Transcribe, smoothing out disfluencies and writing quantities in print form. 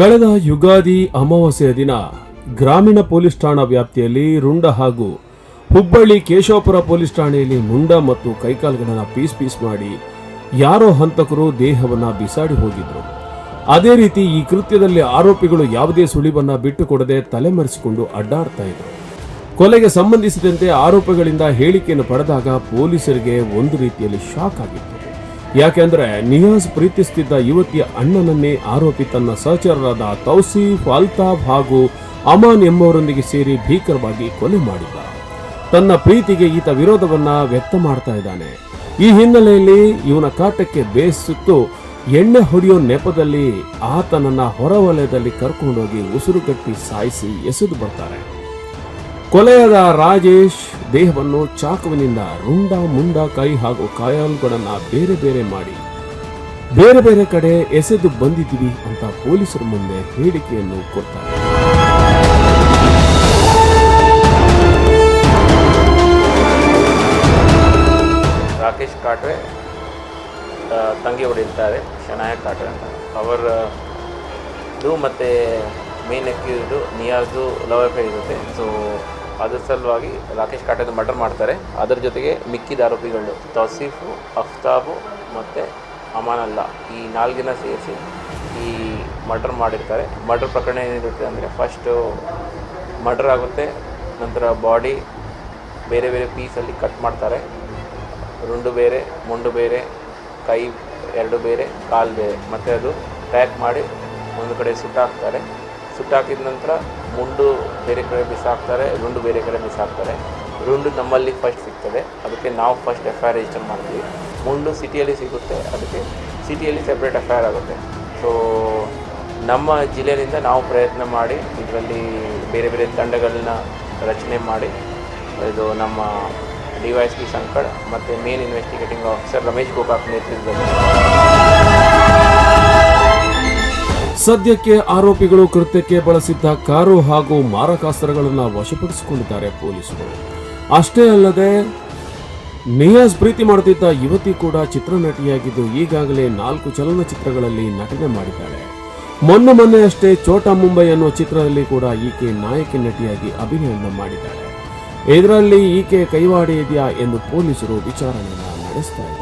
ಕಳೆದ ಯುಗಾದಿ ಅಮಾವಾಸ್ಯೆಯ ದಿನ ಗ್ರಾಮೀಣ ಪೊಲೀಸ್ ಠಾಣಾ ವ್ಯಾಪ್ತಿಯಲ್ಲಿ ರುಂಡ ಹಾಗೂ ಹುಬ್ಬಳ್ಳಿ ಕೇಶವಪುರ ಪೊಲೀಸ್ ಠಾಣೆಯಲ್ಲಿ ಮುಂಡ ಮತ್ತು ಕೈಕಾಲುಗಳನ್ನು ಪೀಸ್ ಮಾಡಿ ಯಾರೋ ಹಂತಕರು ದೇಹವನ್ನು ಬಿಸಾಡಿ ಹೋಗಿದ್ರು. ಅದೇ ರೀತಿ ಈ ಕೃತ್ಯದಲ್ಲಿ ಆರೋಪಿಗಳು ಯಾವುದೇ ಸುಳಿವನ್ನ ಬಿಟ್ಟುಕೊಡದೆ ತಲೆಮರೆಸಿಕೊಂಡು ಅಡ್ಡಾಡ್ತಾ ಇದ್ರು. ಕೊಲೆಗೆ ಸಂಬಂಧಿಸಿದಂತೆ ಆರೋಪಿಗಳಿಂದ ಹೇಳಿಕೆಯನ್ನು ಪಡೆದಾಗ ಪೊಲೀಸರಿಗೆ ಒಂದು ರೀತಿಯಲ್ಲಿ ಶಾಕ್ ಆಗಿತ್ತು. ಯಾಕೆಂದ್ರೆ ನಿಯಾಜ್ ಪ್ರೀತಿಸುತ್ತಿದ್ದ ಯುವತಿಯ ಅಣ್ಣನನ್ನೇ ಆರೋಪಿ ತನ್ನ ಸಹಚರರಾದ ತೌಸೀಫ್, ಅಲ್ತಾಫ್ ಹಾಗೂ ಅಮಾನ್ ಎಂಬುವರೊಂದಿಗೆ ಸೇರಿ ಭೀಕರವಾಗಿ ಕೊಲೆ ಮಾಡಿದ್ದ. ತನ್ನ ಪ್ರೀತಿಗೆ ಈತ ವಿರೋಧವನ್ನ ವ್ಯಕ್ತ ಮಾಡ್ತಾ ಇದ್ದಾನೆ. ಈ ಹಿನ್ನೆಲೆಯಲ್ಲಿ ಇವನ ಕಾಟಕ್ಕೆ ಬೇಯಿಸುತ್ತು ಎಣ್ಣೆ ಹೊಡೆಯೋ ನೆಪದಲ್ಲಿ ಆತನನ್ನ ಹೊರವಲಯದಲ್ಲಿ ಕರ್ಕೊಂಡೋಗಿ ಉಸಿರುಗಟ್ಟಿ ಸಾಯಿಸಿ ಎಸೆದು ಬರ್ತಾರೆ. ಕೊಲೆಯಾದ ರಾಜೇಶ್ ದೇಹವನ್ನು ಚಾಕುವಿನಿಂದ ರುಂಡ, ಮುಂಡ, ಕೈ ಹಾಗೂ ಕಾಯಾಲುಗಳನ್ನ ಬೇರೆ ಮಾಡಿ ಬೇರೆ ಕಡೆ ಎಸೆದು ಬಂದಿದ್ದೀವಿ ಅಂತ ಪೊಲೀಸರ ಮುಂದೆ ಹೇಳಿಕೆಯನ್ನು ಕೊಡ್ತಾರೆ. ರಾಕೇಶ್ ಕಾಟ್ವೆ ತಂಗಿ ಹೊಡೆಯುತ್ತಾರೆ, ಶನಾಯ ಕಾಟ್ವೆ ಅಂತ. ಅವರದು ಮತ್ತು ಮೇನ್ ಅಕ್ಯೂಸ್ಡು ನಿಯಾಜು ಲವ್ ಅಫೇರ್ ಇರುತ್ತೆ. ಸೊ ಅದ್ರ ಸಲುವಾಗಿ ರಾಕೇಶ್ ಕಾಟ್ವೆದು ಮರ್ಡರ್ ಮಾಡ್ತಾರೆ. ಅದರ ಜೊತೆಗೆ ಮಿಕ್ಕಿದ ಆರೋಪಿಗಳು ತೌಸೀಫು, ಅಫ್ತಾಬು ಮತ್ತು ಅಮಾನಲ್ಲ, ಈ 4 ಜನ ಸೇರಿಸಿ ಈ ಮರ್ಡರ್ ಮಾಡಿರ್ತಾರೆ. ಮರ್ಡರ್ ಪ್ರಕರಣ ಏನಿರುತ್ತೆ ಅಂದರೆ, ಫಸ್ಟು ಮರ್ಡರ್ ಆಗುತ್ತೆ, ನಂತರ ಬಾಡಿ ಬೇರೆ ಪೀಸಲ್ಲಿ ಕಟ್ ಮಾಡ್ತಾರೆ. ರುಂಡು ಬೇರೆ, ಮುಂಡು ಬೇರೆ, ಕೈ 2 ಬೇರೆ, ಕಾಲು ಬೇರೆ, ಮತ್ತು ಅದು ಪ್ಯಾಕ್ ಮಾಡಿ ಒಂದು ಕಡೆ ಸುಟ್ಟಾಕ್ತಾರೆ. ಸುಟ್ಟಾಕಿದ ನಂತರ ಮುಂಡು ಬೇರೆ ಕಡೆ ಬಿಸಾಕ್ತಾರೆ, ರುಂಡು ಬೇರೆ ಕಡೆ ಬಿಸಾಕ್ತಾರೆ. ರುಂಡು ನಮ್ಮಲ್ಲಿ ಫಸ್ಟ್ ಸಿಗ್ತದೆ, ಅದಕ್ಕೆ ನಾವು ಫಸ್ಟ್ FIR ರಿಜಿಸ್ಟರ್ ಮಾಡ್ತೀವಿ. ಮುಂಡು ಸಿಟಿಯಲ್ಲಿ ಸಿಗುತ್ತೆ, ಅದಕ್ಕೆ ಸಿಟಿಯಲ್ಲಿ ಸೆಪ್ರೇಟ್ FIR ಆಗುತ್ತೆ. ಸೊ ನಮ್ಮ ಜಿಲ್ಲೆಯಿಂದ ನಾವು ಪ್ರಯತ್ನ ಮಾಡಿ ಇದರಲ್ಲಿ ಬೇರೆ ತಂಡಗಳನ್ನ ರಚನೆ ಮಾಡಿ, ಇದು ನಮ್ಮ DYSP ಸಂಕಡ್ ಮತ್ತು main investigating officer Ramesh Gokak ನೇತೃತ್ವದಲ್ಲಿ. ಸದ್ಯಕ್ಕೆ ಆರೋಪಿಗಳು ಕೃತ್ಯಕ್ಕೆ ಬಳಸಿದ್ದ ಕಾರು ಹಾಗೂ ಮಾರಕಾಸ್ತ್ರಗಳನ್ನು ವಶಪಡಿಸಿಕೊಂಡಿದ್ದಾರೆ ಪೊಲೀಸರು. ಅಷ್ಟೇ ಅಲ್ಲದೆ ನಿಯಾಜ್ ಪ್ರೀತಿ ಮಾಡುತ್ತಿದ್ದ ಯುವತಿ ಕೂಡ ಚಿತ್ರನಟಿಯಾಗಿದ್ದು ಈಗಾಗಲೇ 4 ಚಲನಚಿತ್ರಗಳಲ್ಲಿ ನಟನೆ ಮಾಡಿದ್ದಾಳೆ. ಮೊನ್ನೆ ಅಷ್ಟೇ ಛೋಟಾ ಮುಂಬೈ ಅನ್ನೋ ಚಿತ್ರದಲ್ಲಿ ಕೂಡ ಈಕೆ ನಾಯಕಿ ನಟಿಯಾಗಿ ಅಭಿನಯನ ಮಾಡಿದ್ದಾಳೆ. ಇದರಲ್ಲಿ ಈಕೆ ಕೈವಾಡ ಇದೆಯಾ ಎಂದು ಪೊಲೀಸರು ವಿಚಾರಣೆಯನ್ನು ನಡೆಸ್ತಾ ಇದ್ದಾರೆ.